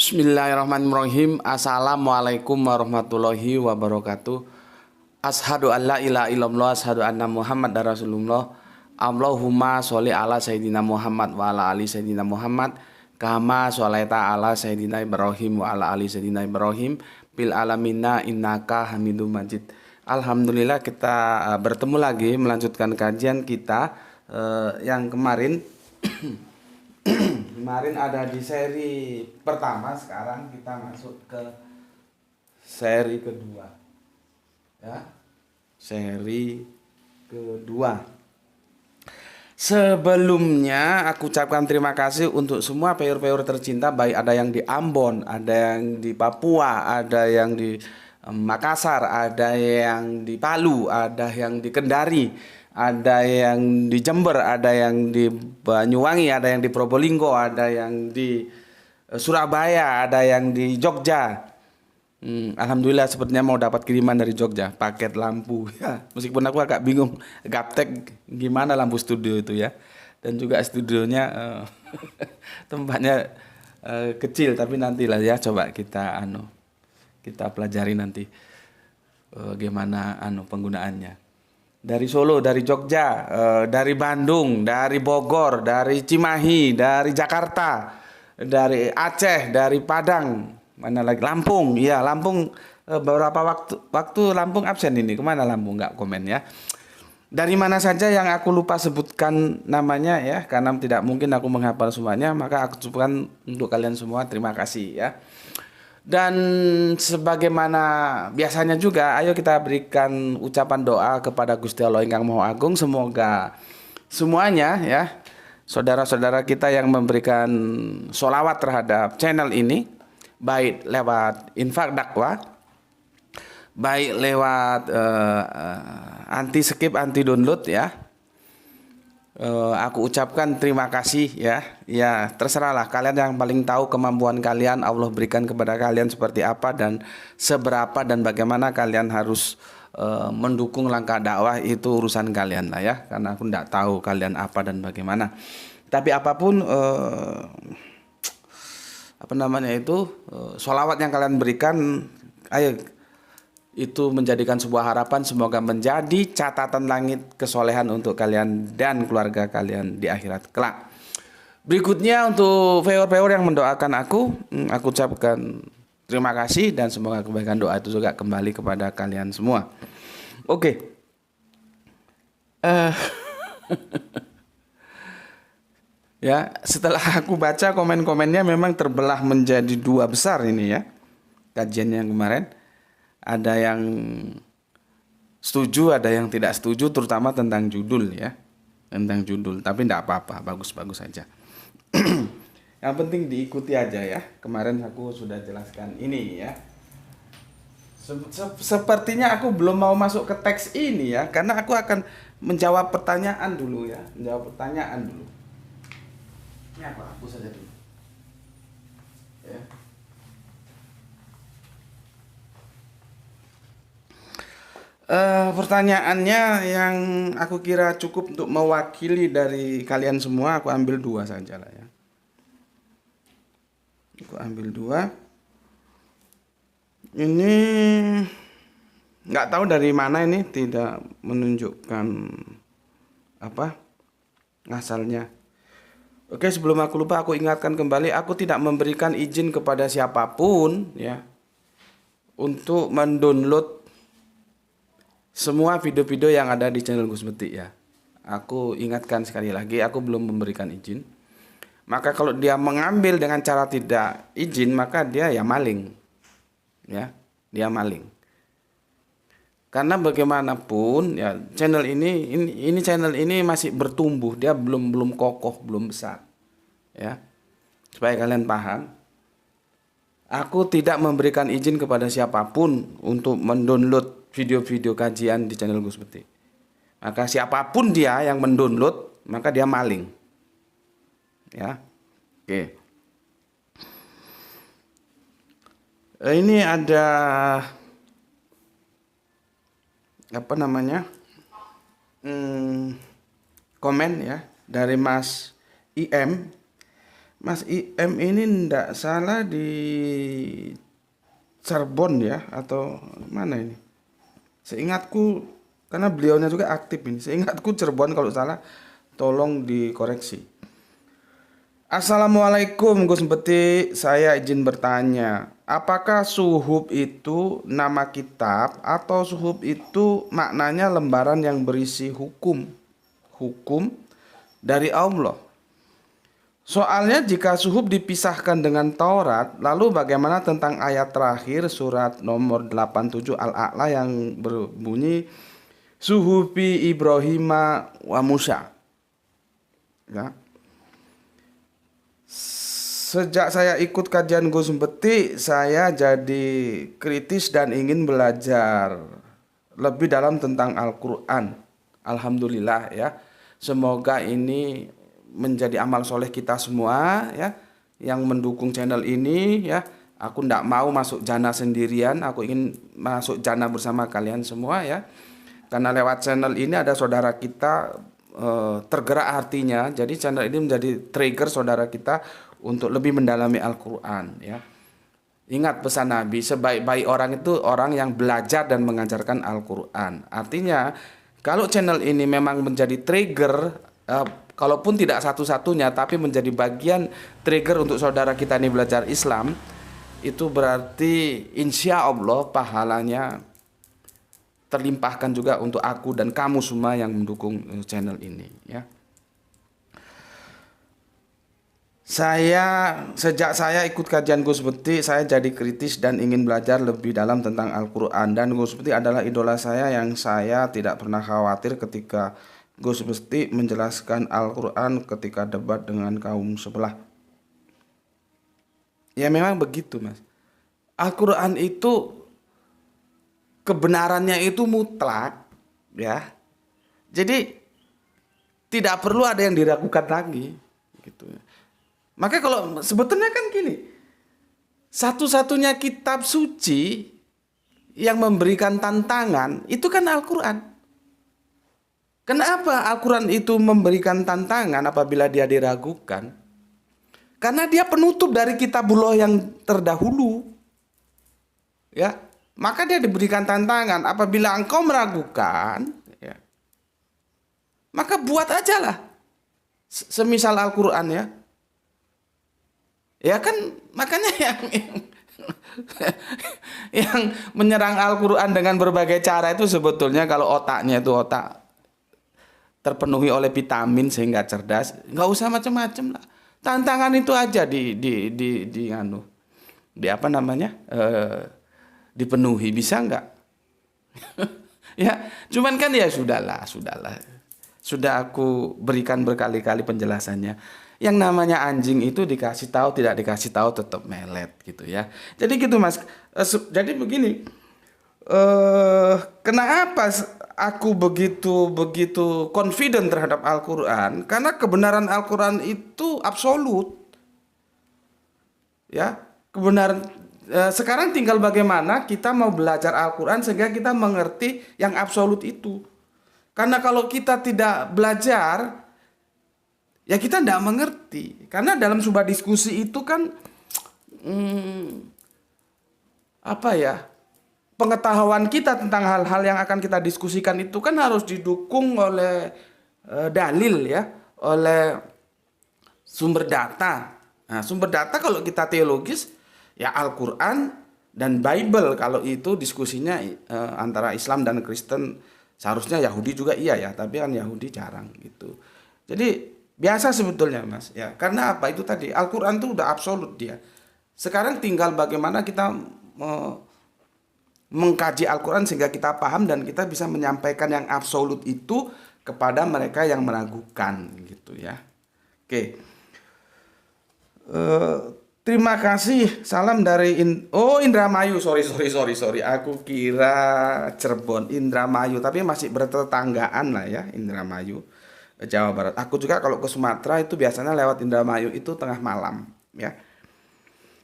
Bismillahirrahmanirrahim. Assalamualaikum warahmatullahi wabarakatuh. Ashadu an la ilaha illallah, ashadu anna Muhammad Rasulullah. Allahumma sholli ala Sayyidina Muhammad wa ala ali Sayyidina Muhammad kama sholaita ala Sayyidina Ibrahim wa ala ali Sayyidina Ibrahim bil alamina innaka hamidum majid. Alhamdulillah kita bertemu lagi melanjutkan kajian kita yang kemarin. Kemarin ada di seri pertama, sekarang kita masuk ke seri kedua. Ya. Seri kedua. Sebelumnya aku ucapkan terima kasih untuk semua peyur-peyur tercinta, baik ada yang di Ambon, ada yang di Papua, ada yang di Makassar, ada yang di Palu, ada yang di Kendari, ada yang di Jember, ada yang di Banyuwangi, ada yang di Probolinggo, ada yang di Surabaya, ada yang di Jogja. Alhamdulillah sepertinya mau dapat kiriman dari Jogja, paket lampu ya. Meskipun aku agak bingung gaptek gimana lampu studio itu ya. Dan juga studionya tempatnya kecil, tapi nantilah ya, coba kita kita pelajari nanti gimana penggunaannya. Dari Solo, dari Jogja, dari Bandung, dari Bogor, dari Cimahi, dari Jakarta, dari Aceh, dari Padang. Mana lagi? Lampung, iya Lampung. Beberapa waktu Lampung absen ini. Kemana Lampung? Nggak komen ya. Dari mana saja yang aku lupa sebutkan namanya ya, karena tidak mungkin aku menghafal semuanya, maka aku ucapkan untuk kalian semua terima kasih ya. Dan sebagaimana biasanya juga, ayo kita berikan ucapan doa kepada Gusti Allah Ingkang Maha Agung. Semoga semuanya ya, saudara-saudara kita yang memberikan sholawat terhadap channel ini, baik lewat infak dakwah, baik lewat anti skip, anti download ya, aku ucapkan terima kasih ya. Ya terserahlah kalian yang paling tahu kemampuan kalian, Allah berikan kepada kalian seperti apa dan seberapa dan bagaimana kalian harus mendukung langkah dakwah, itu urusan kalian lah ya, karena aku tidak tahu kalian apa dan bagaimana. Tapi apapun sholawat yang kalian berikan, ayo itu menjadikan sebuah harapan, semoga menjadi catatan langit kesolehan untuk kalian dan keluarga kalian di akhirat kelak. Berikutnya untuk viewer-viewer yang mendoakan aku ucapkan terima kasih dan semoga kebaikan doa itu juga kembali kepada kalian semua. Oke. Ya, setelah aku baca komen-komennya memang terbelah menjadi dua besar ini ya. Kajian yang kemarin ada yang setuju, ada yang tidak setuju, terutama tentang judul ya. Tentang judul, tapi tidak apa-apa, bagus-bagus saja. Yang penting diikuti aja ya. Kemarin aku sudah jelaskan ini ya. Sepertinya aku belum mau masuk ke teks ini ya, karena aku akan menjawab pertanyaan dulu ya. Menjawab pertanyaan dulu. Ini aku hapus saja dulu. Ya. Pertanyaannya yang aku kira cukup untuk mewakili dari kalian semua, aku ambil dua saja lah ya. Aku ambil dua. Ini nggak tahu dari mana, ini tidak menunjukkan asalnya. Oke, sebelum aku lupa aku ingatkan kembali, aku tidak memberikan izin kepada siapapun ya untuk mendownload semua video-video yang ada di channel Gus Metik ya. Aku ingatkan sekali lagi, aku belum memberikan izin. Maka kalau dia mengambil dengan cara tidak izin, maka dia ya maling. Ya, dia maling. Karena bagaimanapun ya channel ini channel ini masih bertumbuh, dia belum kokoh, belum besar. Ya. Supaya kalian paham, aku tidak memberikan izin kepada siapapun untuk mendownload video-video kajian di channel Gus Metik. Maka siapapun dia yang mendownload, maka dia maling. Ya. Oke. Ini ada komen ya dari Mas IM. Mas IM ini ndak salah di Cirebon ya atau mana ini? Seingatku karena beliaunya juga aktif ini. Seingatku Cirebon, kalau salah tolong dikoreksi. Assalamualaikum Gus Beti, saya izin bertanya, apakah suhuf itu nama kitab atau suhuf itu maknanya lembaran yang berisi hukum? Hukum dari Allah. Soalnya jika suhuf dipisahkan dengan Taurat, lalu bagaimana tentang ayat terakhir surat nomor 87 Al-A'la yang berbunyi Suhufi Ibrahim wa Musa. Ya. Sejak saya ikut kajian Gus Beti, saya jadi kritis dan ingin belajar lebih dalam tentang Al-Quran. Alhamdulillah ya. Semoga ini menjadi amal soleh kita semua ya, yang mendukung channel ini ya. Aku tidak mau masuk jannah sendirian, aku ingin masuk jannah bersama kalian semua ya. Karena lewat channel ini ada saudara kita tergerak hatinya. Jadi channel ini menjadi trigger saudara kita untuk lebih mendalami Al-Quran ya. Ingat pesan Nabi, sebaik-baik orang itu orang yang belajar dan mengajarkan Al-Quran. Artinya kalau channel ini memang menjadi trigger, kalaupun tidak satu-satunya tapi menjadi bagian trigger untuk saudara kita ini belajar Islam, itu berarti insya Allah pahalanya terlimpahkan juga untuk aku dan kamu semua yang mendukung channel ini ya. Sejak saya ikut kajian Gus Beti, saya jadi kritis dan ingin belajar lebih dalam tentang Al-Quran. Dan Gus Beti adalah idola saya yang saya tidak pernah khawatir ketika Gus Beti menjelaskan Al-Quran ketika debat dengan kaum sebelah. Ya memang begitu Mas. Al-Quran itu kebenarannya itu mutlak ya. Jadi tidak perlu ada yang diragukan lagi gitu. Maka kalau sebetulnya kan gini, satu-satunya kitab suci yang memberikan tantangan itu kan Al-Quran. Kenapa Al-Quran itu memberikan tantangan apabila dia diragukan? Karena dia penutup dari kitabullah yang terdahulu. Ya, maka dia diberikan tantangan apabila engkau meragukan, ya, maka buat aja lah. Semisal Al-Quran ya. Ya kan makanya yang menyerang Al-Quran dengan berbagai cara itu sebetulnya kalau otaknya itu otak terpenuhi oleh vitamin sehingga cerdas, nggak usah macam-macam lah. Tantangan itu aja di apa namanya dipenuhi, bisa nggak? Ya, cuman kan ya sudahlah. Sudah aku berikan berkali-kali penjelasannya. Yang namanya anjing itu dikasih tahu tidak dikasih tahu tetap melet gitu ya. Jadi gitu Mas. Jadi begini. Kenapa aku begitu confident terhadap Al-Quran? Karena kebenaran Al-Quran itu absolut. Ya, kebenaran sekarang tinggal bagaimana kita mau belajar Al-Quran sehingga kita mengerti yang absolut itu. Karena kalau kita tidak belajar, ya kita tidak mengerti. Karena dalam sebuah diskusi itu kan apa ya, pengetahuan kita tentang hal-hal yang akan kita diskusikan itu kan harus didukung oleh dalil ya, oleh sumber data. Nah, sumber data kalau kita teologis ya Al-Quran dan Bible. Kalau itu diskusinya antara Islam dan Kristen, seharusnya Yahudi juga iya ya, tapi kan Yahudi jarang gitu. Jadi biasa sebetulnya Mas ya. Karena apa? Itu tadi Al-Quran itu udah absolut dia. Sekarang tinggal bagaimana kita mengkaji Al-Quran sehingga kita paham dan kita bisa menyampaikan yang absolut itu kepada mereka yang meragukan gitu ya. Oke. Terima kasih. Salam dari Indramayu. Sorry. Aku kira Cirebon, Indramayu, tapi masih bertetanggaan lah ya, Indramayu, Jawa Barat. Aku juga kalau ke Sumatera itu biasanya lewat Indramayu itu tengah malam ya.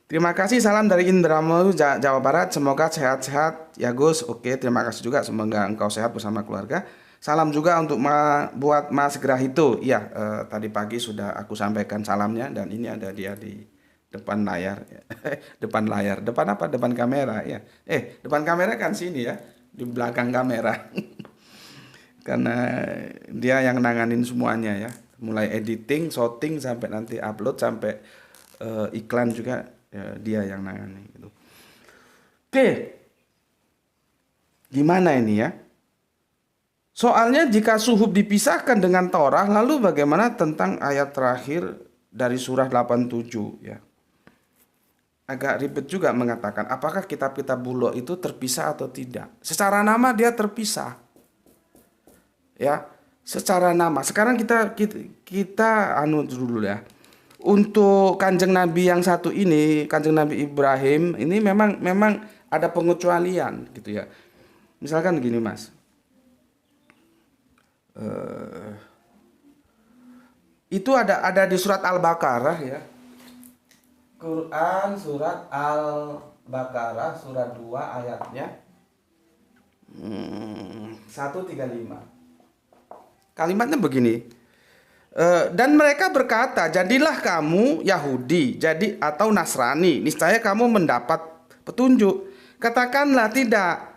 Terima kasih, salam dari Indramayu, Jawa Barat. Semoga sehat-sehat ya Gus. Oke, terima kasih juga. Semoga engkau sehat bersama keluarga. Salam juga untuk buat Mas Grahito. Iya, tadi pagi sudah aku sampaikan salamnya dan ini ada dia di depan layar. Depan layar. Depan apa? Depan kamera ya. Depan kamera kan sini ya, di belakang kamera. Karena dia yang nanganin semuanya ya. Mulai editing, shooting sampai nanti upload sampai iklan juga ya, dia yang nangani gitu. Oke. Gimana ini ya? Soalnya jika suhuf dipisahkan dengan Torah, lalu bagaimana tentang ayat terakhir dari surah 87 ya? Agak ribet juga mengatakan apakah kitab-kitab bulok itu terpisah atau tidak. Secara nama dia terpisah. Ya, secara nama. Sekarang kita anu dulu ya. Untuk Kanjeng Nabi yang satu ini, Kanjeng Nabi Ibrahim, ini memang ada pengecualian gitu ya. Misalkan gini, Mas. Itu ada di surat Al-Baqarah ya. Quran surat Al-Baqarah surat 2 ayatnya 135. Kalimatnya begini. Dan mereka berkata, jadilah kamu Yahudi, atau Nasrani, niscaya kamu mendapat petunjuk. Katakanlah tidak.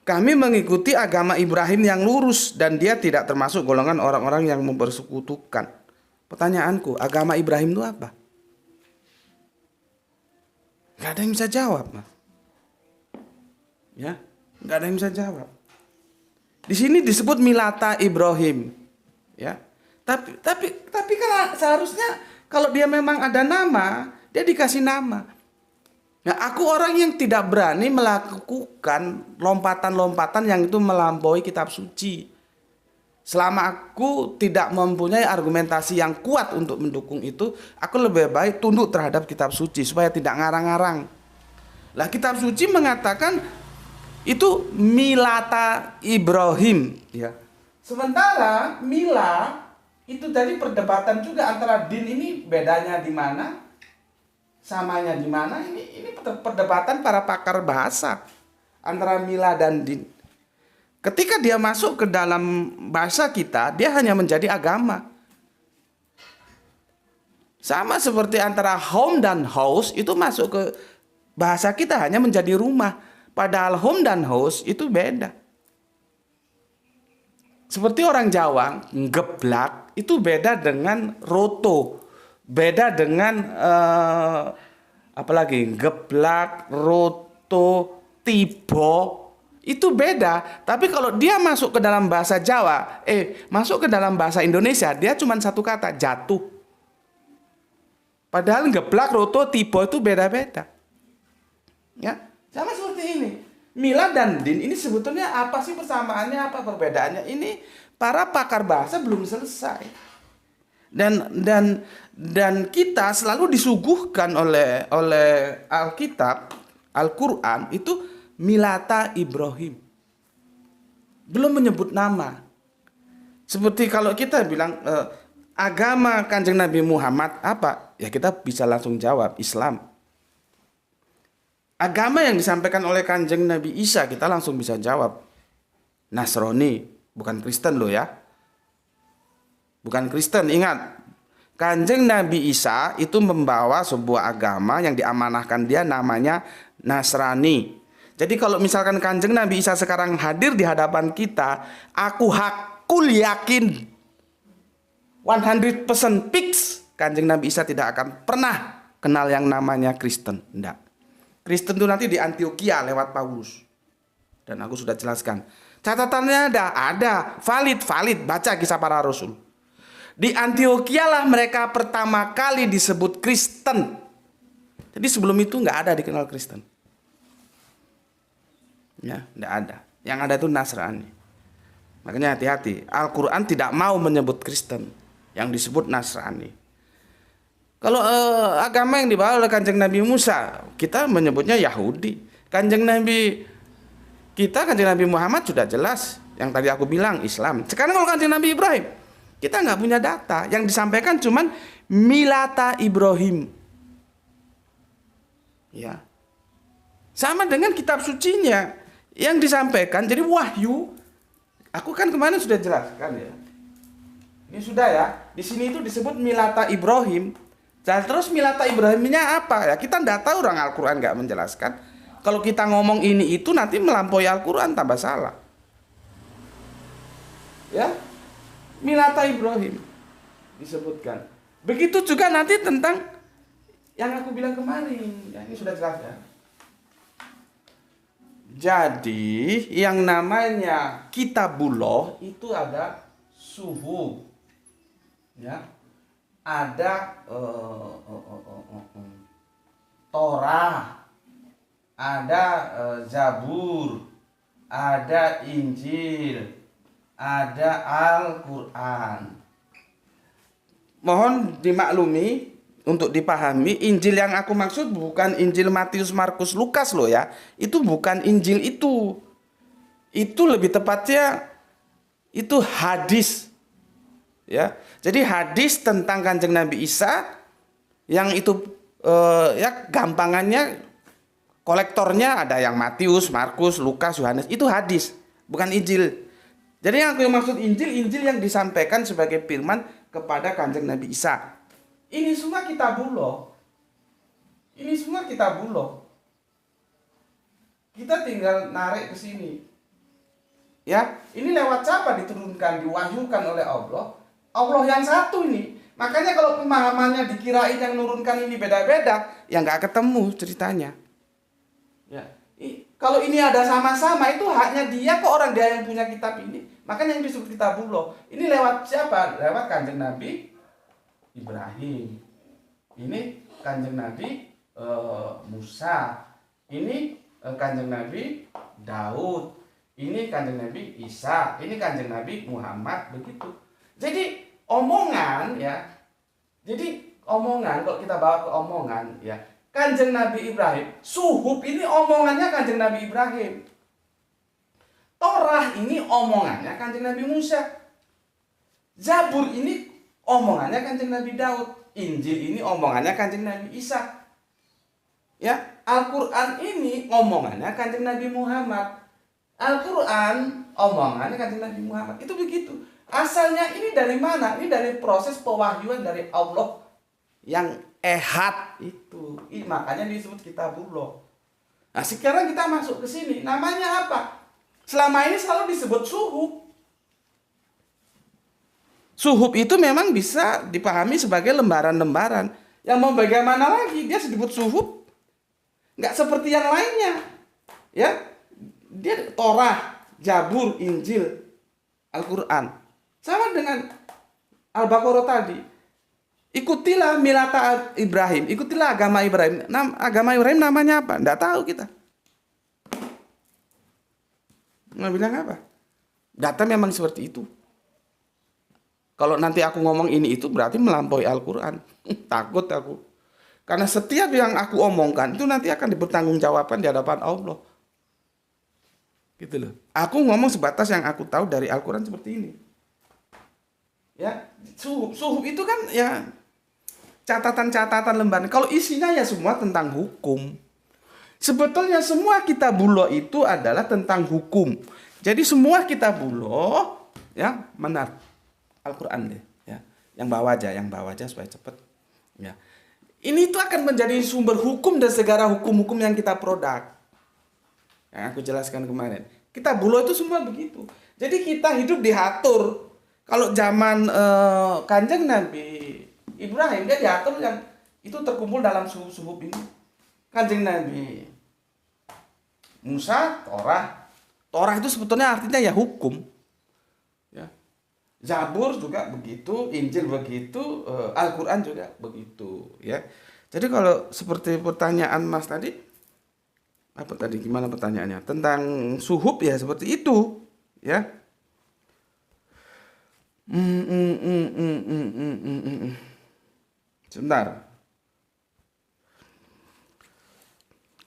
Kami mengikuti agama Ibrahim yang lurus dan dia tidak termasuk golongan orang-orang yang mempersekutukan. Pertanyaanku, agama Ibrahim itu apa? Gak ada yang bisa jawab, Mas. Ya, gak ada yang bisa jawab. Di sini disebut milata Ibrahim, ya. Tapi kan seharusnya kalau dia memang ada nama, dia dikasih nama. Nah, aku orang yang tidak berani melakukan lompatan-lompatan yang itu melampaui kitab suci. Selama aku tidak mempunyai argumentasi yang kuat untuk mendukung itu, aku lebih baik tunduk terhadap kitab suci supaya tidak ngarang-ngarang. Lah, kitab suci mengatakan itu milata Ibrahim, ya. Sementara mila itu tadi perdebatan juga antara din ini bedanya di mana? Samanya di mana? Ini perdebatan para pakar bahasa antara mila dan din. Ketika dia masuk ke dalam bahasa kita, dia hanya menjadi agama. Sama seperti antara home dan house itu masuk ke bahasa kita hanya menjadi rumah. Padahal home dan house itu beda. Seperti orang Jawa, ngeblak itu beda dengan roto. Beda dengan apalagi geblak, roto, tibo itu beda. Tapi kalau dia masuk ke dalam bahasa Jawa, masuk ke dalam bahasa Indonesia, dia cuma satu kata, jatuh. Padahal geblak, roto, tibo itu beda-beda. Ya, sama seperti ini. Mila dan din ini sebetulnya apa sih persamaannya, apa perbedaannya? Ini para pakar bahasa belum selesai. Dan kita selalu disuguhkan oleh Alkitab, Al-Quran itu milata Ibrahim. Belum menyebut nama. Seperti kalau kita bilang agama Kanjeng Nabi Muhammad apa? Ya kita bisa langsung jawab Islam. Agama yang disampaikan oleh Kanjeng Nabi Isa kita langsung bisa jawab Nasrani, bukan Kristen loh ya. Bukan Kristen, ingat. Kanjeng Nabi Isa itu membawa sebuah agama yang diamanahkan dia namanya Nasrani. Jadi kalau misalkan Kanjeng Nabi Isa sekarang hadir di hadapan kita, aku hakul yakin 100% fix Kanjeng Nabi Isa tidak akan pernah kenal yang namanya Kristen. Enggak. Kristen itu nanti di Antioquia lewat Paulus. Dan aku sudah jelaskan. Catatannya ada, valid, baca Kisah Para Rasul. Di Antioquia lah mereka pertama kali disebut Kristen. Jadi sebelum itu nggak ada dikenal Kristen. Ya, nggak ada. Yang ada itu Nasrani. Makanya hati-hati. Al-Quran tidak mau menyebut Kristen. Yang disebut Nasrani. Kalau agama yang dibawa oleh Kanjeng Nabi Musa, kita menyebutnya Yahudi. Kanjeng Nabi Muhammad sudah jelas. Yang tadi aku bilang Islam. Sekarang kalau Kanjeng Nabi Ibrahim, kita nggak punya data. Yang disampaikan cuman milata Ibrahim. Ya. Sama dengan kitab sucinya yang disampaikan. Jadi wahyu. Aku kan kemarin sudah jelaskan ya. Ini sudah ya. Di sini itu disebut Millata Ibrahim. Dan terus Millata Ibrahimnya apa ya? Kita tidak tahu, orang Al-Quran nggak menjelaskan. Kalau kita ngomong ini itu nanti melampaui Al-Quran, tambah salah. Ya, Millata Ibrahim disebutkan. Begitu juga nanti tentang yang aku bilang kemarin. Ya, ini sudah jelas ya. Jadi yang namanya kitabullah itu ada suhu, ya, ada Torah, ada Zabur, ada Injil, ada Al-Quran. Mohon dimaklumi, untuk dipahami, Injil yang aku maksud bukan Injil Matius, Markus, Lukas loh ya. Itu bukan Injil itu. Itu lebih tepatnya itu hadis. Ya. Jadi hadis tentang Kanjeng Nabi Isa yang itu ya gampangannya kolektornya ada yang Matius, Markus, Lukas, Yohanes, itu hadis, bukan Injil. Jadi yang aku maksud Injil, Injil yang disampaikan sebagai firman kepada Kanjeng Nabi Isa. Ini semua kitabullah. Ini semua kitabullah. Kita tinggal narik ke sini. Ya, ini lewat siapa diturunkan, diwahyukan oleh Allah? Allah yang satu ini. Makanya kalau pemahamannya dikirain yang nurunkan ini beda-beda, ya nggak ketemu ceritanya. Ya, kalau ini ada sama-sama, itu haknya dia kok, orang dia yang punya kitab ini. Makanya yang disebut kitabullah. Ini lewat siapa? Lewat Kanjeng Nabi Ibrahim. Ini Kanjeng Nabi Musa. Ini Kanjeng Nabi Daud. Ini Kanjeng Nabi Isa. Ini Kanjeng Nabi Muhammad, begitu. Jadi omongan ya. Jadi omongan, kalau kita bawa ke omongan ya, Kanjeng Nabi Ibrahim, suhub ini omongannya Kanjeng Nabi Ibrahim. Torah ini omongannya Kanjeng Nabi Musa. Zabur ini omongannya Kanjeng Nabi Daud. Injil ini omongannya Kanjeng Nabi Isa. Ya, Al-Quran ini omongannya Kanjeng Nabi Muhammad. Al-Quran omongannya Kanjeng Nabi Muhammad. Itu begitu. Asalnya ini dari mana? Ini dari proses pewahyuan dari Allah yang ehad itu. Makanya disebut kitabullah. Nah, sekarang kita masuk ke sini. Namanya apa? Selama ini selalu disebut suhub. Suhub itu memang bisa dipahami sebagai lembaran-lembaran. Yang mau bagaimana lagi, dia disebut suhub. Nggak seperti yang lainnya. Ya, dia Torah, Zabur, Injil, Al-Quran. Sama dengan Al-Baqarah tadi. Ikutilah Millata Ibrahim, ikutilah agama Ibrahim. Agama Ibrahim namanya apa? Nggak tahu kita. Nggak bilang apa? Data memang seperti itu. Kalau nanti aku ngomong ini itu berarti melampaui Al-Quran. Takut aku. Karena setiap yang aku omongkan itu nanti akan dipertanggungjawabkan di hadapan Allah. Gitu loh. Aku ngomong sebatas yang aku tahu dari Al-Quran seperti ini. Ya, suhub itu kan ya catatan-catatan lembaran. Kalau isinya ya semua tentang hukum. Sebetulnya semua kitabullah itu adalah tentang hukum. Jadi semua kitabullah ya benar. Al-Quran deh, ya. Yang bawa aja supaya cepat. Ya. Ini itu akan menjadi sumber hukum dan segala hukum-hukum yang kita produk. Yang aku jelaskan kemarin. Kitabullah itu semua begitu. Jadi kita hidup diatur. Kalau zaman Kanjeng Nabi Ibrahim, dia diatur yang itu terkumpul dalam suhub ini. Kanjeng Nabi Musa, Torah. Torah itu sebetulnya artinya ya hukum. Ya. Zabur juga begitu, Injil begitu, Al-Quran juga begitu, ya. Jadi kalau seperti pertanyaan Mas tadi, apa tadi? Gimana pertanyaannya? Tentang suhub ya seperti itu, ya. Sebentar.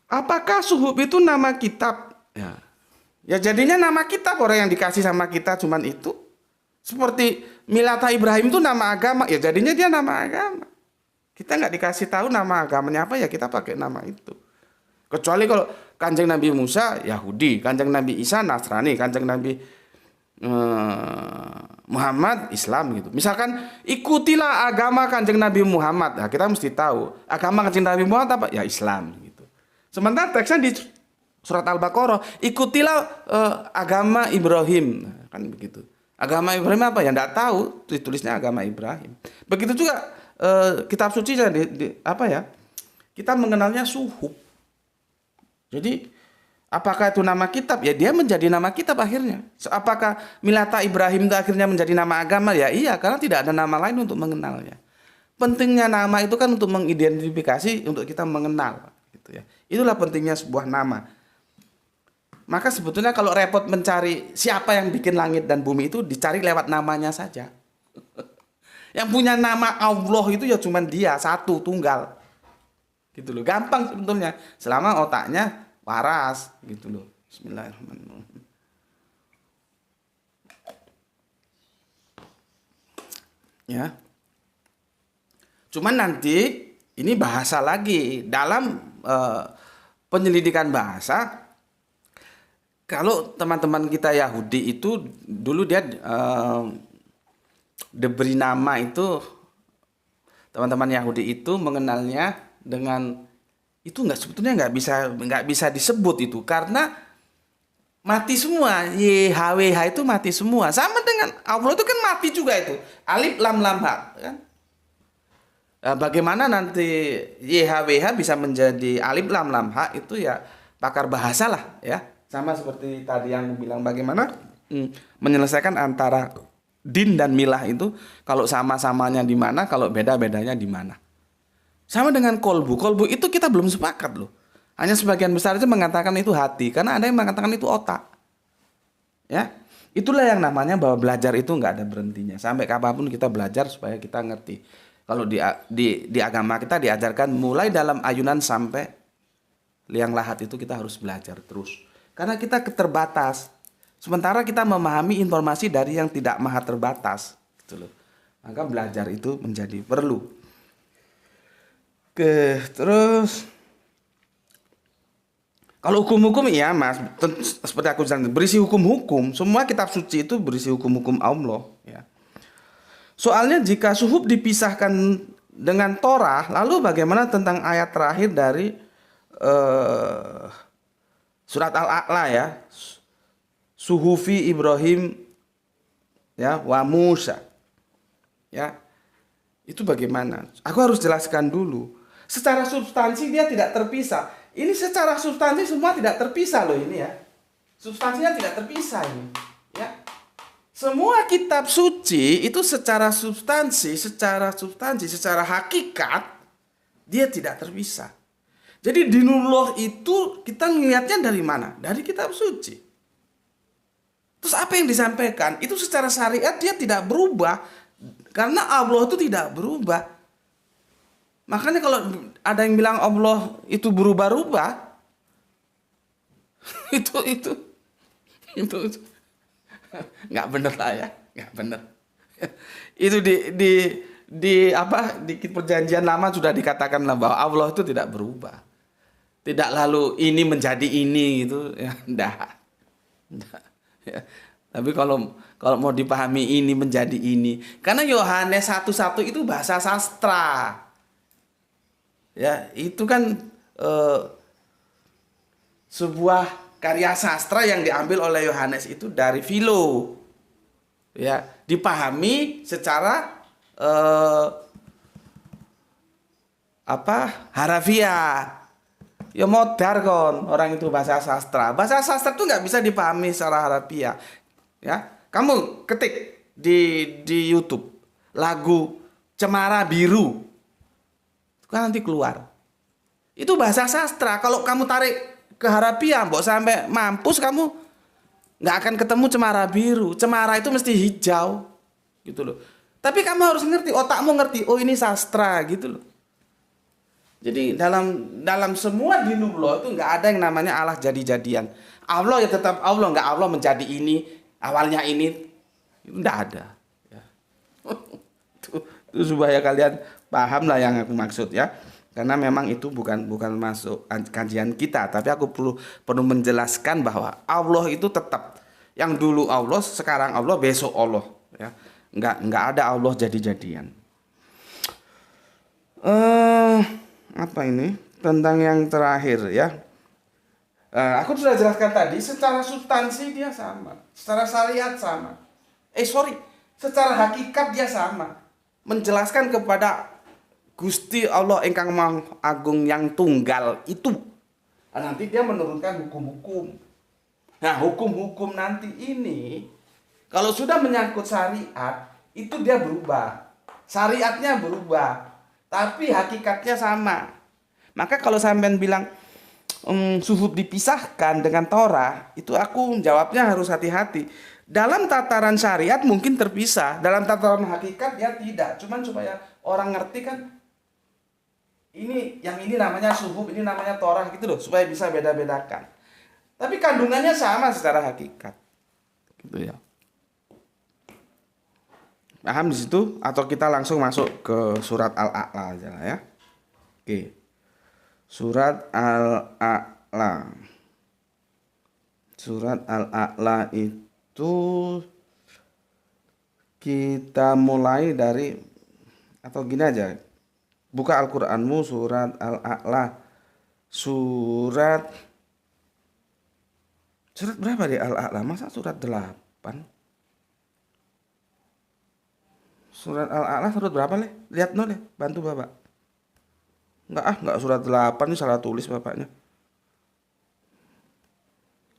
Apakah suhub itu nama kitab? Ya. Ya jadinya nama kitab, orang yang dikasih sama kita cuman itu. Seperti Millata Ibrahim itu nama agama, ya jadinya dia nama agama. Kita nggak dikasih tahu nama agamanya apa, ya kita pakai nama itu. Kecuali kalau Kanjeng Nabi Musa Yahudi, Kanjeng Nabi Isa Nasrani, Kanjeng Nabi Muhammad Islam gitu. Misalkan ikutilah agama Kanjeng Nabi Muhammad. Nah, kita mesti tahu agama Kanjeng Nabi Muhammad apa? Ya Islam gitu. Sementara teksnya di surat Al-Baqarah, ikutilah agama Ibrahim. Nah, kan begitu. Agama Ibrahim apa? Ya enggak tahu, ditulisnya agama Ibrahim. Begitu juga kitab suci apa ya? Kita mengenalnya suhuf. Jadi apakah itu nama kitab? Ya dia menjadi nama kitab akhirnya. Apakah Millata Ibrahim itu akhirnya menjadi nama agama? Ya iya, karena tidak ada nama lain untuk mengenalnya. Pentingnya nama itu kan untuk mengidentifikasi, untuk kita mengenal gitu ya. Itulah pentingnya sebuah nama. Maka sebetulnya kalau repot mencari siapa yang bikin langit dan bumi itu, dicari lewat namanya saja. Yang punya nama Allah itu ya cuma dia, satu, tunggal. Gitu loh, gampang sebetulnya. Selama otaknya waras gitu loh. Bismillahirrahmanirrahim. Ya. Cuman nanti ini bahasa lagi dalam penyelidikan bahasa. Kalau teman-teman kita Yahudi itu dulu dia diberi nama itu, teman-teman Yahudi itu mengenalnya dengan itu sebetulnya nggak bisa disebut itu karena mati semua. YHWH itu mati semua, sama dengan Allah itu kan mati juga itu, alif lam lam ha kan. Nah, bagaimana nanti YHWH bisa menjadi alif lam lam ha itu ya pakar bahasa lah ya, sama seperti tadi yang bilang bagaimana menyelesaikan antara din dan milah itu, kalau sama-samanya di mana, kalau beda-bedanya di mana. Sama dengan kolbu. Kolbu itu kita belum sepakat loh. Hanya sebagian besar itu mengatakan itu hati. Karena ada yang mengatakan itu otak. Ya, itulah yang namanya bahwa belajar itu nggak ada berhentinya. Sampai kapanpun kita belajar supaya kita ngerti. Kalau di agama kita diajarkan mulai dalam ayunan sampai liang lahat itu kita harus belajar terus. Karena kita keterbatas. Sementara kita memahami informasi dari yang tidak maha terbatas. Gitu loh. Maka belajar itu menjadi perlu. Terus kalau hukum-hukum ya mas, seperti aku bilang berisi hukum-hukum. Semua kitab suci itu berisi hukum-hukum Allah ya. Soalnya jika suhuf dipisahkan dengan Torah, lalu bagaimana tentang ayat terakhir dari surat Al-A'la ya, suhufi Ibrahim ya wa Musa ya, itu bagaimana? Aku harus jelaskan dulu. Secara substansi dia tidak terpisah. Ini secara substansi semua tidak terpisah loh ini ya. Substansinya tidak terpisah ini. Ya. Semua kitab suci itu secara substansi, secara hakikat dia tidak terpisah. Jadi dinullah itu kita ngelihatnya dari mana? Dari kitab suci. Terus apa yang disampaikan? Itu secara syariat dia tidak berubah. Karena Allah itu tidak berubah. Makanya kalau ada yang bilang Allah itu berubah-ubah, itu nggak benar lah ya, nggak benar. Itu di perjanjian lama sudah dikatakan lah bahwa Allah itu tidak berubah, tidak lalu ini menjadi ini gitu ya, enggak. Ya. Tapi kalau mau dipahami ini menjadi ini, karena Yohanes 1:1 itu bahasa sastra. Ya, itu kan sebuah karya sastra yang diambil oleh Yohanes itu dari Philo. Ya, dipahami secara harafiah. Ya modar kon orang itu bahasa sastra. Bahasa sastra itu nggak bisa dipahami secara harafiah. Ya, kamu ketik di YouTube lagu Cemara Biru. Kan nanti keluar. Itu bahasa sastra. Kalau kamu tarik ke harafiah, mbok sampai mampus kamu nggak akan ketemu cemara biru. Cemara itu mesti hijau, gitu loh. Tapi kamu harus ngerti, otakmu ngerti. Oh ini sastra, gitu loh. Jadi dalam semua dinullah itu nggak ada yang namanya Allah jadi-jadian. Allah ya tetap Allah, nggak Allah menjadi ini, awalnya ini, itu nggak ada. Ya. Itu supaya kalian paham lah yang aku maksud ya, karena memang itu bukan masuk kajian kita, tapi aku perlu menjelaskan bahwa Allah itu tetap Yang dulu Allah, sekarang Allah, besok Allah. Ya, nggak ada Allah jadi-jadian. Apa ini? Tentang yang terakhir ya. Aku sudah jelaskan tadi, secara substansi dia sama, secara syariat sama. Secara hakikat dia sama. Menjelaskan kepada Gusti Allah ingkang Maha Agung yang tunggal itu. Nanti dia menurunkan hukum-hukum. Nah, hukum-hukum nanti ini kalau sudah menyangkut syariat, itu dia berubah. Syariatnya berubah, tapi hakikatnya sama. Maka kalau sampean bilang suhuf dipisahkan dengan Torah, itu aku jawabnya harus hati-hati. Dalam tataran syariat mungkin terpisah, dalam tataran hakikat dia tidak. Cuman supaya orang ngerti kan, yang ini namanya suhuf, ini namanya Torah gitu loh, supaya bisa beda-bedakan. Tapi kandungannya sama secara hakikat. Gitu ya. Paham di situ? Atau kita langsung masuk ke surat Al-A'la aja lah ya. Oke. Surat Al-A'la. Surat Al-A'la itu kita mulai dari, atau gini aja. Buka Al-Qur'anmu, surat Al-A'la. Surat berapa di Al-A'la? Masa surat 8? Surat Al-A'la surat berapa leh? Lihat nol ya, bantu Bapak. Enggak surat 8, ini salah tulis Bapaknya.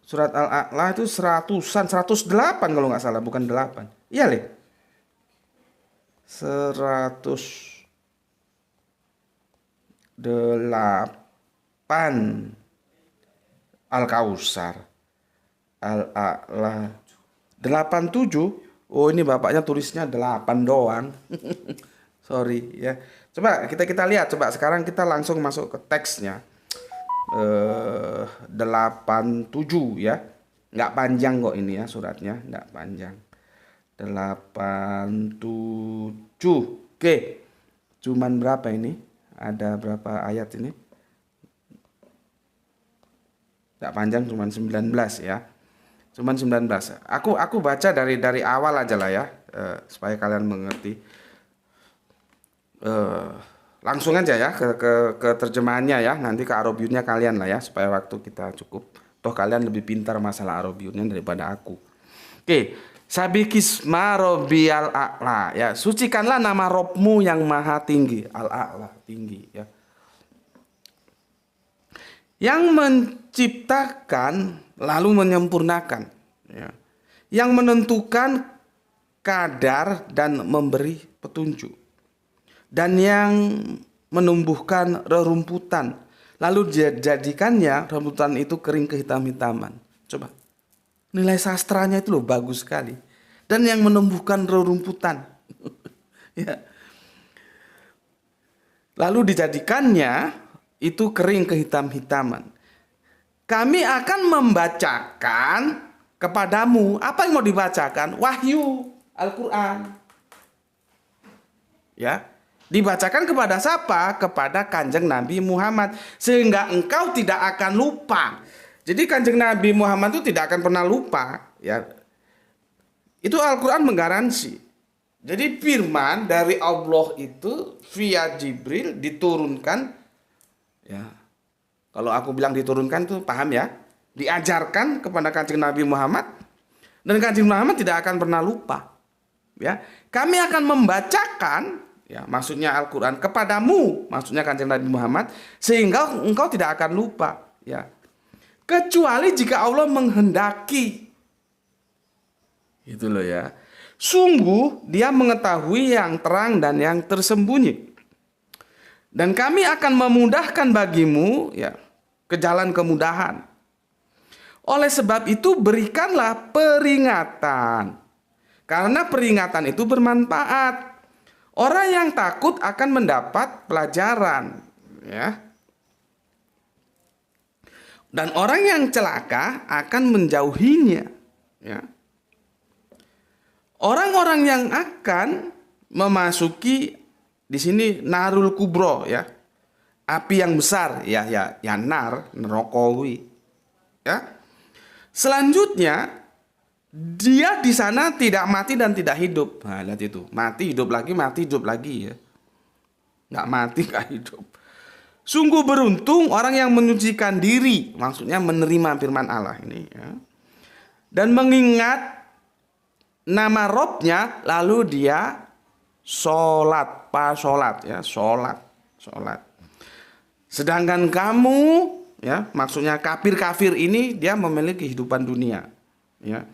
Surat Al-A'la itu 108 kalau nggak salah, bukan 8. Iya leh. 108 Al-Kausar. Al-A'la 87. Oh, ini Bapaknya tulisnya 8 doang. Sorry ya. Coba kita lihat, coba sekarang kita langsung masuk ke teksnya. 87 ya. Nggak panjang kok ini ya suratnya, nggak panjang. 87. Oke. Cuman berapa ini? Ada berapa ayat ini? Nggak panjang, cuman 19 ya. Cuman 19. Aku baca dari awal aja lah ya, supaya kalian mengerti. Langsung aja ya ke terjemahannya ya, nanti ke Arabiunnya kalian lah ya, supaya waktu kita cukup. Toh kalian lebih pintar masalah Arabiunnya daripada aku. Oke, sabikisma Rabbiyal A'la ya, sucikanlah nama Robmu yang maha tinggi, Al-A'la, tinggi ya. Yang menciptakan lalu menyempurnakan ya. Yang menentukan kadar dan memberi petunjuk, dan yang menumbuhkan rerumputan lalu jadikannya rerumputan itu kering kehitam-hitaman. Coba nilai sastranya itu loh bagus sekali. Dan yang menumbuhkan rerumputan ya. Lalu dijadikannya itu kering kehitam-hitaman. Kami akan membacakan kepadamu. Apa yang mau dibacakan? Wahyu, Al-Quran. Ya, dibacakan kepada siapa? Kepada Kanjeng Nabi Muhammad. Sehingga engkau tidak akan lupa. Jadi Kanjeng Nabi Muhammad itu tidak akan pernah lupa. Ya, itu Al-Quran menggaransi. Jadi firman dari Allah itu via Jibril diturunkan. Ya, kalau aku bilang diturunkan tuh paham ya, diajarkan kepada Kanjeng Nabi Muhammad, dan Kanjeng Muhammad tidak akan pernah lupa. Ya, kami akan membacakan, ya, maksudnya Al-Quran kepadamu, maksudnya Kanjeng Nabi Muhammad, sehingga engkau tidak akan lupa. Ya, kecuali jika Allah menghendaki. Itu loh ya. Sungguh Dia mengetahui yang terang dan yang tersembunyi. Dan kami akan memudahkan bagimu ya ke jalan kemudahan. Oleh sebab itu berikanlah peringatan. Karena peringatan itu bermanfaat. Orang yang takut akan mendapat pelajaran ya. Dan orang yang celaka akan menjauhinya ya. Orang-orang yang akan memasuki di sini narul kubro ya, api yang besar ya nar nerokowi ya. Selanjutnya Dia di sana tidak mati dan tidak hidup. Nah, lihat itu. Mati, hidup lagi ya. Nggak mati, nggak hidup. Sungguh beruntung orang yang menyucikan diri. Maksudnya menerima firman Allah ini ya. Dan mengingat nama Robnya, lalu dia sholat. Sholat ya, sholat. Sedangkan kamu ya, maksudnya kafir-kafir ini dia memiliki kehidupan dunia ya.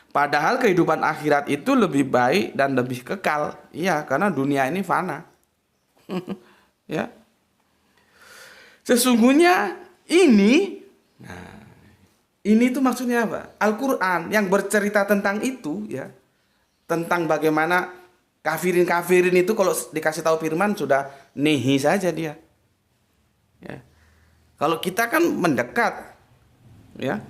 Padahal kehidupan akhirat itu lebih baik dan lebih kekal. Iya, karena dunia ini fana. Ya. Sesungguhnya ini tuh maksudnya apa? Al-Qur'an yang bercerita tentang itu ya. Tentang bagaimana kafirin itu kalau dikasih tahu firman sudah nehi saja dia. Ya. Kalau kita kan mendekat ya.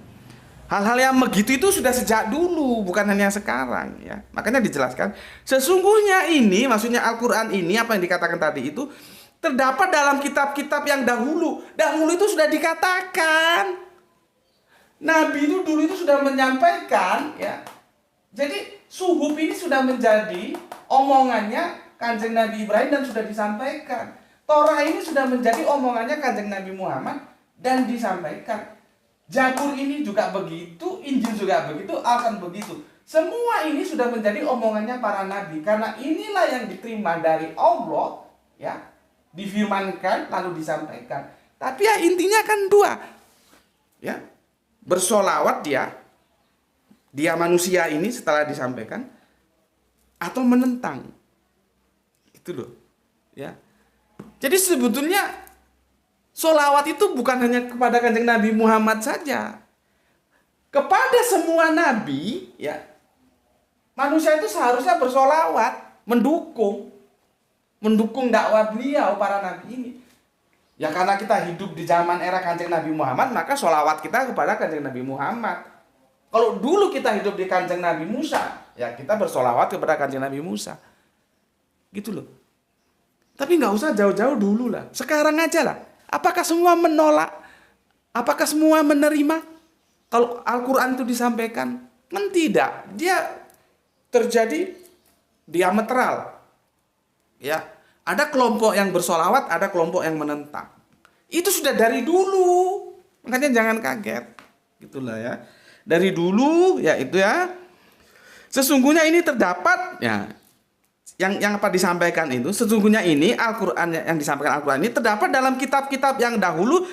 Hal-hal yang begitu itu sudah sejak dulu, bukan hanya sekarang ya. Makanya dijelaskan, sesungguhnya ini, maksudnya Al-Qur'an ini apa yang dikatakan tadi itu terdapat dalam kitab-kitab yang dahulu. Dahulu itu sudah dikatakan. Nabi itu dulu itu sudah menyampaikan ya. Jadi suhuf ini sudah menjadi omongannya Kanjeng Nabi Ibrahim dan sudah disampaikan. Torah ini sudah menjadi omongannya Kanjeng Nabi Muhammad dan disampaikan. Zabur ini juga begitu, Injil juga begitu, akan begitu. Semua ini sudah menjadi omongannya para nabi. Karena inilah yang diterima dari Allah, ya, difirmankan lalu disampaikan. Tapi ya intinya kan dua, ya, bersolawat dia manusia ini setelah disampaikan, atau menentang, itu loh, ya. Jadi sebetulnya solawat itu bukan hanya kepada Kanjeng Nabi Muhammad saja. Kepada semua nabi, ya. Manusia itu seharusnya bersolawat, mendukung dakwah beliau para nabi ini. Ya karena kita hidup di zaman era Kanjeng Nabi Muhammad, maka solawat kita kepada Kanjeng Nabi Muhammad. Kalau dulu kita hidup di Kanjeng Nabi Musa, ya kita bersolawat kepada Kanjeng Nabi Musa. Gitu loh. Tapi nggak usah jauh-jauh dulu lah. Sekarang aja lah. Apakah semua menolak? Apakah semua menerima? Kalau Al-Quran itu disampaikan? Kan tidak. Dia terjadi diametral. Ya, ada kelompok yang bersolawat, ada kelompok yang menentang. Itu sudah dari dulu. Makanya jangan kaget. Gitulah ya. Dari dulu ya itu ya. Sesungguhnya ini terdapat ya. Yang apa disampaikan itu sesungguhnya ini Al-Qur'an yang disampaikan Al-Qur'an ini terdapat dalam kitab-kitab yang dahulu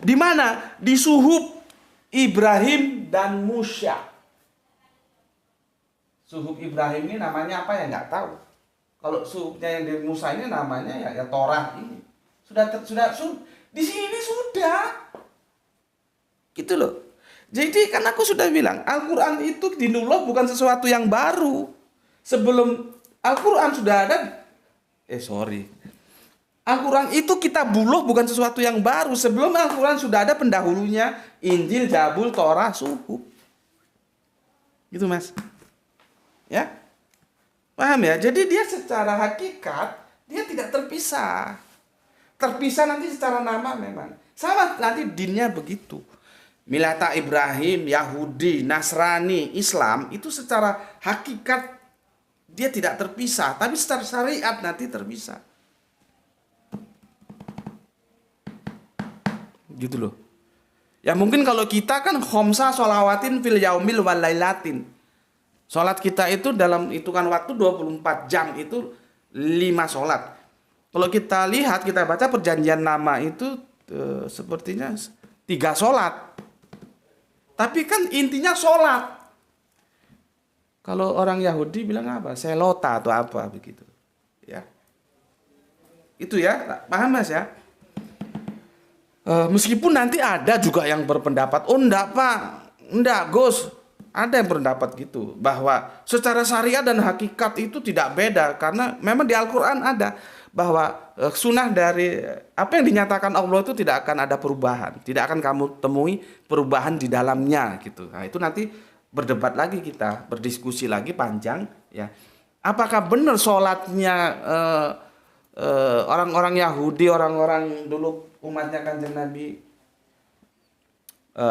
di mana di suhuf Ibrahim dan Musa. Suhuf Ibrahim ini namanya apa ya nggak tahu. Kalau suhufnya yang di Musa ini namanya ya Torah ini. Sudah di sini sudah. Gitu loh. Jadi kan aku sudah bilang Al-Qur'an itu dinullah bukan sesuatu yang baru. Sebelum Al-Quran sudah ada, Al-Quran itu kitabullah bukan sesuatu yang baru. Sebelum Al-Quran sudah ada pendahulunya, Injil, Zabur, Torah, suhuf. Gitu mas. Ya, paham ya? Jadi dia secara hakikat, dia tidak terpisah. Terpisah nanti secara nama memang. Sama nanti dinnya begitu. Milata Ibrahim, Yahudi, Nasrani, Islam, itu secara hakikat dia tidak terpisah, tapi secara syariat nanti terpisah. Gitu loh. Ya mungkin kalau kita kan khomsa sholawatin fil yaumil wal lailatin. Sholat kita itu dalam hitungan waktu 24 jam itu 5 sholat. Kalau kita lihat, kita baca perjanjian lama itu sepertinya 3 sholat. Tapi kan intinya sholat. Kalau orang Yahudi bilang apa? Selota atau apa begitu. Ya. Itu ya, paham Mas ya? Meskipun nanti ada juga yang berpendapat, oh enggak Pak, enggak Gus. Ada yang berpendapat gitu, bahwa secara syariat dan hakikat itu tidak beda. Karena memang di Al-Quran ada, bahwa sunnah dari apa yang dinyatakan Allah itu tidak akan ada perubahan. Tidak akan kamu temui perubahan di dalamnya gitu. Nah itu nanti berdebat lagi kita, berdiskusi lagi panjang ya. Apakah benar sholatnya orang-orang Yahudi, orang-orang dulu umatnya Kanjeng Nabi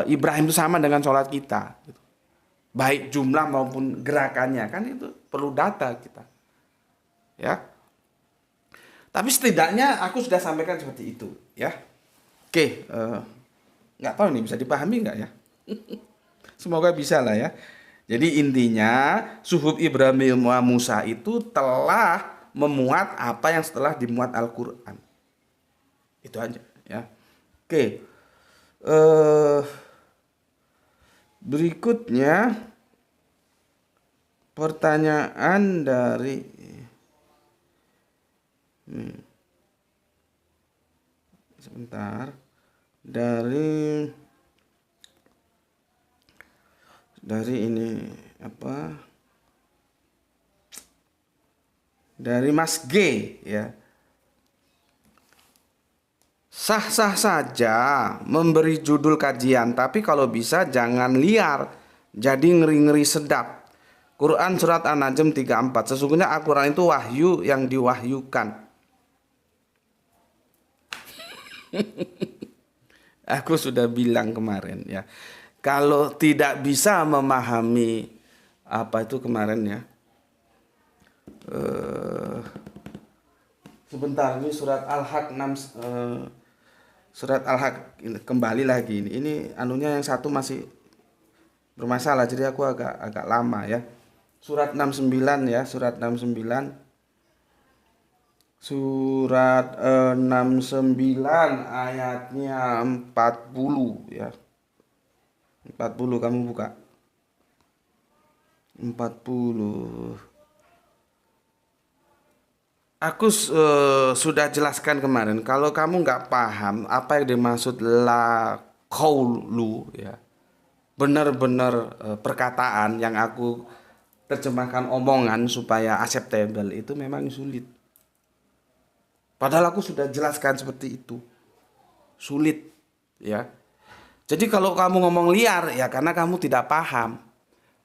Ibrahim itu sama dengan sholat kita gitu. baik jumlah maupun gerakannya, kan itu perlu data kita. Ya. Tapi setidaknya aku sudah sampaikan seperti itu, ya. Oke, nggak tahu nih bisa dipahami nggak ya? Semoga bisa lah ya. Jadi intinya suhuf Ibrahim wa Musa itu telah memuat apa yang setelah dimuat Al-Quran. Itu aja ya. Oke. Berikutnya pertanyaan dari sebentar dari ini apa? Dari Mas G ya. Sah-sah saja memberi judul kajian, tapi kalau bisa jangan liar. Jadi ngeri-ngeri sedap. Quran surat An-Najm 34. Sesungguhnya Al-Quran itu wahyu yang diwahyukan. Aku sudah bilang kemarin ya. Kalau tidak bisa memahami apa itu kemarin ya. Sebentar, ini surat Al-Haq 6 surat Al-Haq kembali lagi ini. Ini anunya yang satu masih bermasalah, jadi aku agak lama ya. Surat 69 ya, surat 69. Surat 69 ayatnya 40 ya. 40 kamu buka. 40. Aku sudah jelaskan kemarin, kalau kamu nggak paham apa yang dimaksud la qaulu ya, benar-benar perkataan yang aku terjemahkan omongan supaya acceptable itu memang sulit. Padahal aku sudah jelaskan seperti itu, sulit ya. Jadi kalau kamu ngomong liar ya karena kamu tidak paham.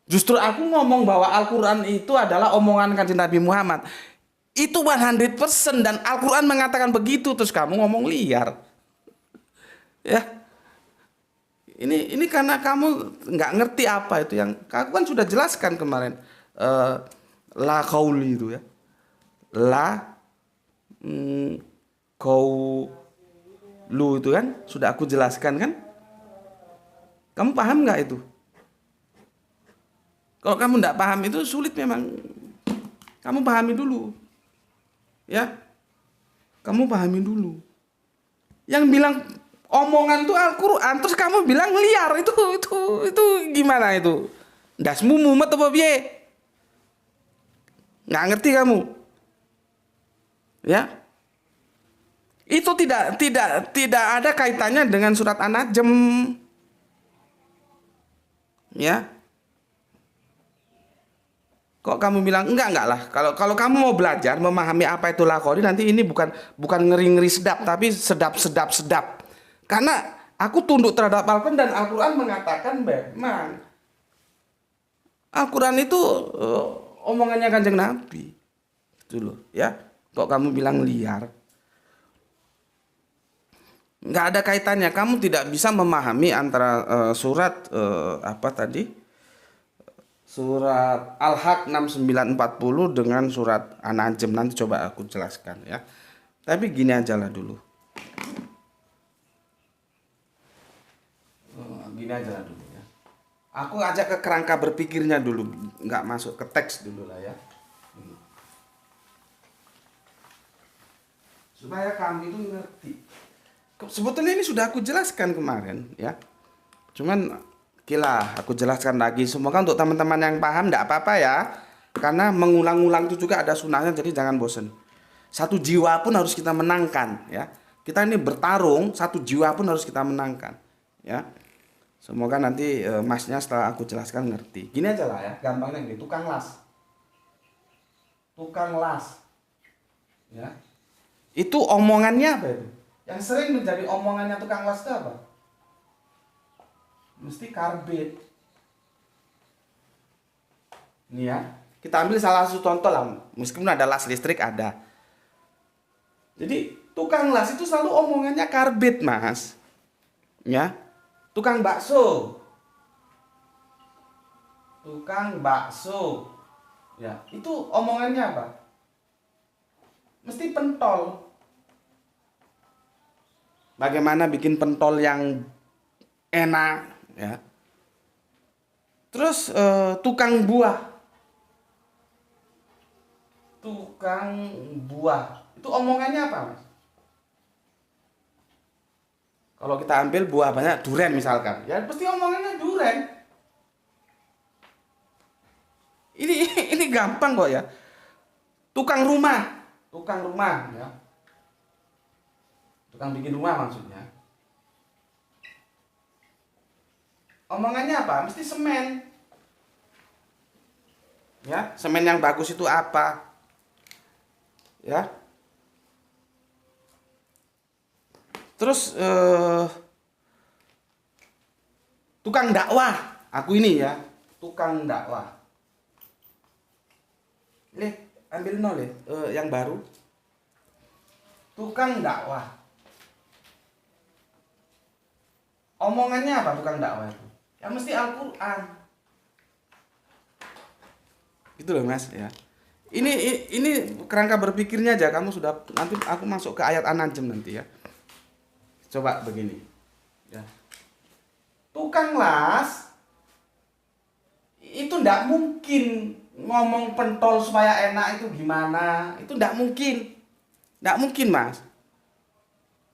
Justru aku ngomong bahwa Al-Quran itu adalah omongan kanjeng Nabi Muhammad. Itu 100% dan Al-Quran mengatakan begitu, terus kamu ngomong liar. Ya. Ini karena kamu nggak ngerti apa itu yang aku kan sudah jelaskan kemarin. La qauli itu ya. La qaulu itu kan sudah aku jelaskan kan? Kamu paham nggak itu? Kalau kamu nggak paham itu sulit memang. Kamu pahami dulu. Ya, kamu pahami dulu. Yang bilang omongan itu Al-Quran, terus kamu bilang liar, itu gimana itu? Dasmu mumet apa piye? Nggak ngerti kamu? Ya, itu tidak ada kaitannya dengan surat An-Najm. Ya. Kok kamu bilang enggak lah. Kalau kamu mau belajar memahami apa itu lakoni, nanti ini bukan ngeri-ngeri sedap, tapi sedap. Karena aku tunduk terhadap Al-Quran dan Al-Quran mengatakan memang Al-Quran itu omongannya kanjeng Nabi. Itu loh, ya. Kok kamu bilang liar? Enggak ada kaitannya. Kamu tidak bisa memahami antara surat apa tadi? Surat Al-Haq 6940 dengan surat An-Najm. Nanti coba aku jelaskan ya. Tapi gini aja lah dulu. Gini aja lah dulu ya. Aku ajak ke kerangka berpikirnya dulu, nggak masuk ke teks dulu lah ya. Supaya kamu itu ngerti. Sebetulnya ini sudah aku jelaskan kemarin ya. Cuman Okelah, aku jelaskan lagi. Semoga untuk teman-teman yang paham tidak apa-apa ya. Karena mengulang-ulang itu juga ada sunahnya, jadi jangan bosan. Satu jiwa pun harus kita menangkan ya. Kita ini bertarung, satu jiwa pun harus kita menangkan ya. Semoga nanti masnya setelah aku jelaskan ngerti. Gini aja lah ya, gampangnya gini, tukang las. Tukang las. Ya. Itu omongannya apa itu? Yang sering menjadi omongannya tukang las itu apa? Mesti karbit. Ini ya, kita ambil salah satu contoh lah. Meskipun ada las listrik ada. Jadi tukang las itu selalu omongannya karbit, Mas. Ya, tukang bakso. tukang bakso. Ya, itu omongannya apa? Mesti pentol. Bagaimana bikin pentol yang enak, ya. Terus tukang buah. Tukang buah. Itu omongannya apa, Mas? Kalau kita ambil buah banyak, duren misalkan. Ya pasti omongannya duren. Ini gampang kok ya. Tukang rumah ya. Tukang bikin rumah maksudnya. Omongannya apa? Mesti semen. Ya, semen yang bagus itu apa? Ya. Terus tukang dakwah. Aku ini ya, tukang dakwah. Lihat, ambil nol ya, yang baru. Tukang dakwah. Omongannya apa tukang dakwah itu? Ya mesti Al-Qur'an. Gitu loh, Mas, ya. Ini kerangka berpikirnya aja, kamu sudah, nanti aku masuk ke ayat An-Najm nanti ya. Coba begini. Ya. Tukang las itu ndak mungkin ngomong pentol supaya enak itu gimana? Itu ndak mungkin. Ndak mungkin, Mas.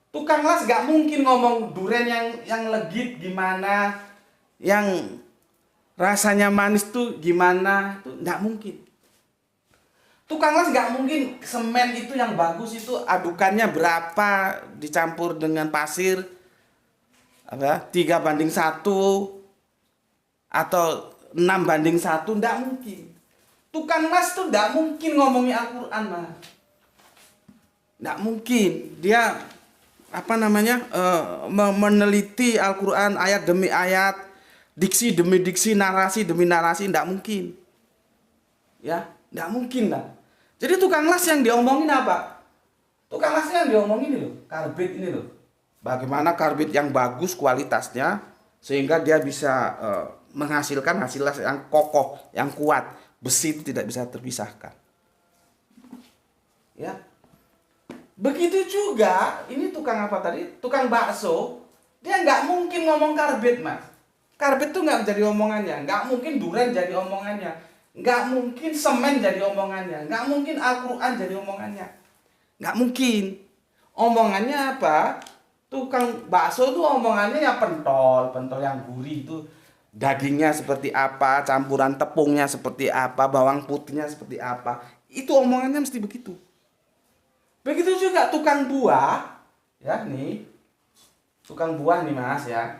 Tukang las gak mungkin ngomong duren yang legit gimana, yang rasanya manis tuh gimana, itu nggak mungkin. Tukang las gak mungkin semen itu yang bagus itu adukannya berapa dicampur dengan pasir, apa 3:1 atau 6:1, nggak mungkin. Tukang las tuh nggak mungkin ngomongin Al-Quran, Mas. Nggak mungkin dia meneliti Al-Quran ayat demi ayat, diksi demi diksi, narasi demi narasi, nggak mungkin. Ya, nggak mungkin lah. Jadi tukang las yang diomongin apa? Tukang las yang diomongin ini loh, karbit ini loh. Bagaimana karbit yang bagus kualitasnya sehingga dia bisa menghasilkan hasil las yang kokoh, yang kuat, besi itu tidak bisa terpisahkan. Ya. Begitu juga, ini tukang apa tadi? Tukang bakso, dia nggak mungkin ngomong karbit, Mas. Karbit tuh nggak jadi omongannya, nggak mungkin duren jadi omongannya, nggak mungkin semen jadi omongannya, nggak mungkin Al-Quran jadi omongannya, nggak mungkin. Omongannya apa? Tukang bakso tuh omongannya ya pentol yang gurih itu, dagingnya seperti apa, campuran tepungnya seperti apa, bawang putihnya seperti apa. Itu omongannya mesti begitu. Begitu juga tukang buah, ya nih, tukang buah nih, Mas, ya.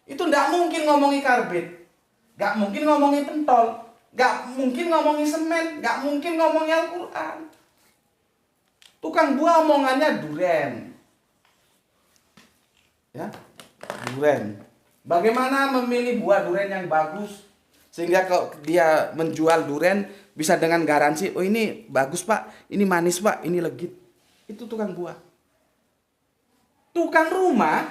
Itu nggak mungkin ngomongin karbit, nggak mungkin ngomongin pentol, nggak mungkin ngomongin semen, nggak mungkin ngomongin Al-Quran. Tukang buah omongannya duren, ya, duren. Bagaimana memilih buah duren yang bagus sehingga kalau dia menjual duren bisa dengan garansi, oh ini bagus Pak, ini manis Pak, ini legit. Itu tukang buah. Tukang rumah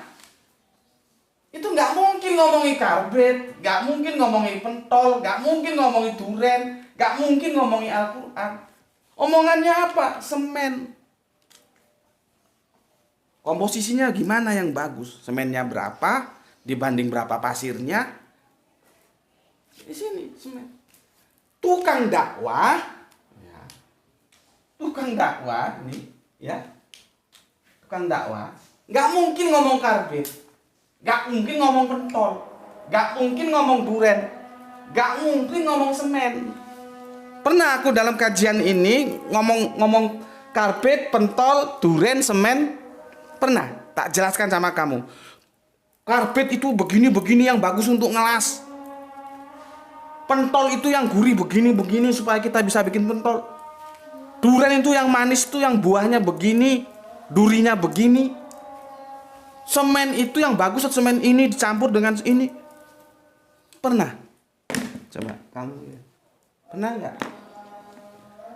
itu nggak mungkin ngomongin karbit, nggak mungkin ngomongin pentol, nggak mungkin ngomongin duren, nggak mungkin ngomongin Al-Quran. Omongannya apa? Semen. Komposisinya gimana yang bagus? Semennya berapa dibanding berapa pasirnya? Di sini semen. Tukang dakwah, ya. Tukang dakwah nih, ya. Tukang dakwah, nggak mungkin ngomong karbit, nggak mungkin ngomong pentol, nggak mungkin ngomong duren, nggak mungkin ngomong semen. Pernah aku dalam kajian ini ngomong karbit, pentol, duren, semen, pernah tak jelaskan sama kamu. Karbit itu begini-begini yang bagus untuk ngelas. Pentol itu yang gurih begini-begini supaya kita bisa bikin pentol. Duren itu yang manis itu yang buahnya begini, durinya begini. Semen itu yang bagus, semen ini dicampur dengan ini. Pernah? Coba kamu ya. Pernah nggak?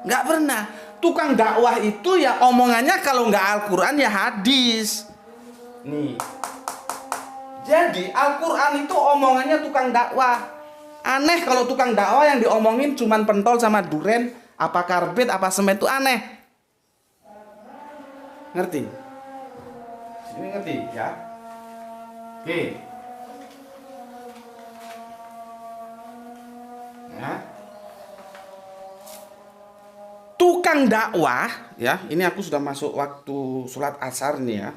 Nggak pernah. Tukang dakwah itu ya omongannya kalau nggak Al-Quran ya hadis. Nih. Jadi Al-Quran itu omongannya tukang dakwah. Aneh kalau tukang dakwah yang diomongin cuman pentol sama duren, apa karbit, apa semen, itu aneh. Ngerti? Ini ngerti ya? Oke. Ya. Tukang dakwah, ya, ini aku sudah masuk waktu sholat asar nih ya.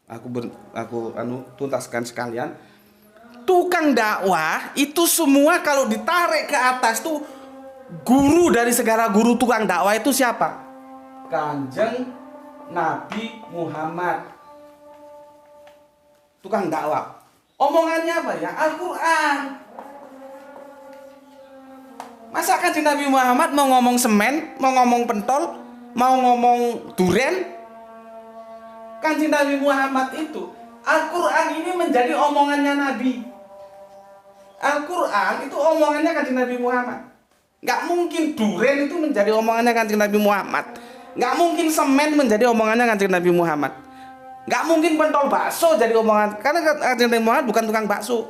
Aku tuntaskan sekalian. Tukang dakwah itu semua kalau ditarik ke atas tuh, guru dari segala guru tukang dakwah itu siapa? Kanjeng Nabi Muhammad. Tukang dakwah. Omongannya apa ya? Al-Quran. Masa Kanjeng Nabi Muhammad mau ngomong semen, mau ngomong pentol, mau ngomong duren? Kanjeng Nabi Muhammad itu, Al-Quran ini menjadi omongannya Nabi. Al-Quran itu omongannya Kanjeng Nabi Muhammad. Nggak mungkin duren itu menjadi omongannya Kanjeng Nabi Muhammad. Nggak mungkin semen menjadi omongannya Kanjeng Nabi Muhammad. Nggak mungkin pentol bakso jadi omongan, karena Kanjeng Nabi Muhammad bukan tukang bakso.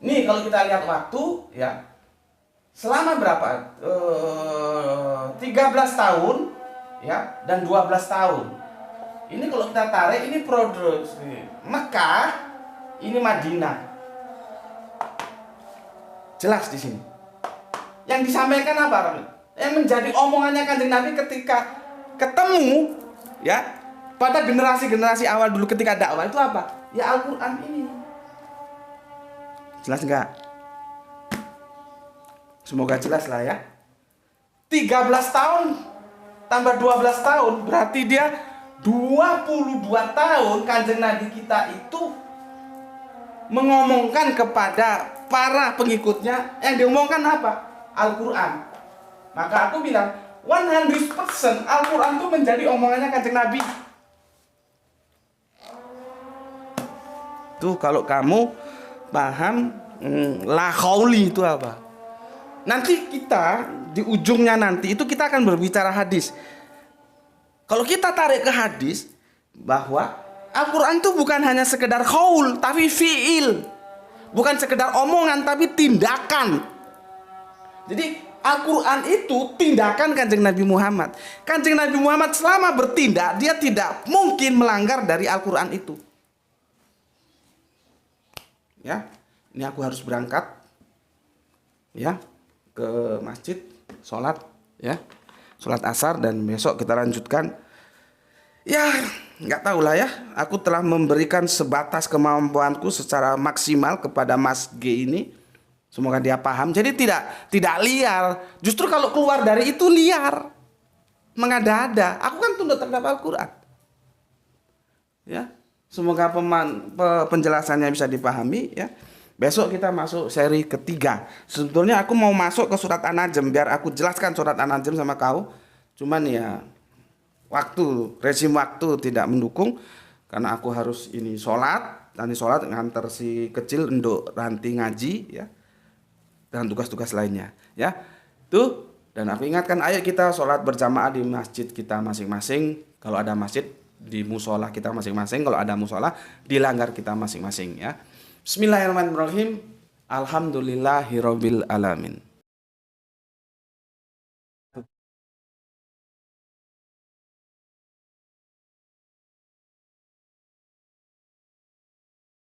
Nih kalau kita lihat waktu ya, selama berapa? 13 tahun ya, dan 12 tahun. Ini kalau kita tarik, ini produksi Mekah, ini Madinah. Jelas di sini. Yang disampaikan apa? Yang menjadi omongannya Kanjeng Nabi ketika ketemu ya, pada generasi-generasi awal dulu ketika dakwah itu apa? Ya Al-Quran ini. Jelas enggak? Semoga jelas lah ya. 13 tahun tambah 12 tahun berarti dia 22 tahun Kanjeng Nabi kita itu mengomongkan kepada para pengikutnya, yang diomongkan apa? Al-Quran. Maka aku bilang 100% Al-Quran itu menjadi omongannya Kanjeng Nabi. Tuh kalau kamu paham la khauli itu apa? Nanti kita di ujungnya nanti itu kita akan berbicara hadis. Kalau kita tarik ke hadis bahwa Al-Quran itu bukan hanya sekedar qaul tapi fi'il. Bukan sekedar omongan tapi tindakan. Jadi Al-Quran itu tindakan Kanjeng Nabi Muhammad. Kanjeng Nabi Muhammad selama bertindak, dia tidak mungkin melanggar dari Al-Quran itu. Ya, ini aku harus berangkat ya ke masjid, sholat ya, sholat asar, dan besok kita lanjutkan. Ya, nggak tahu lah ya. Aku telah memberikan sebatas kemampuanku secara maksimal kepada Mas G ini. Semoga dia paham. Jadi tidak liar. Justru kalau keluar dari itu liar, mengada-ada. Aku kan tunduk terhadap Al-Quran. Ya, semoga penjelasannya bisa dipahami ya. Besok kita masuk seri ketiga. Sebetulnya aku mau masuk ke surat An-Najm biar aku jelaskan surat An-Najm sama kau. Cuman ya rezim waktu tidak mendukung, karena aku harus ini sholat, nanti sholat nganter si kecil untuk nanti ngaji ya, dan tugas-tugas lainnya ya. Tuh, dan aku ingatkan, ayo kita sholat berjamaah di masjid kita masing-masing. Kalau ada masjid, di musola kita masing-masing. Kalau ada musola, di langgar kita masing-masing ya. Bismillahirrahmanirrahim. Alhamdulillahirabbil alamin.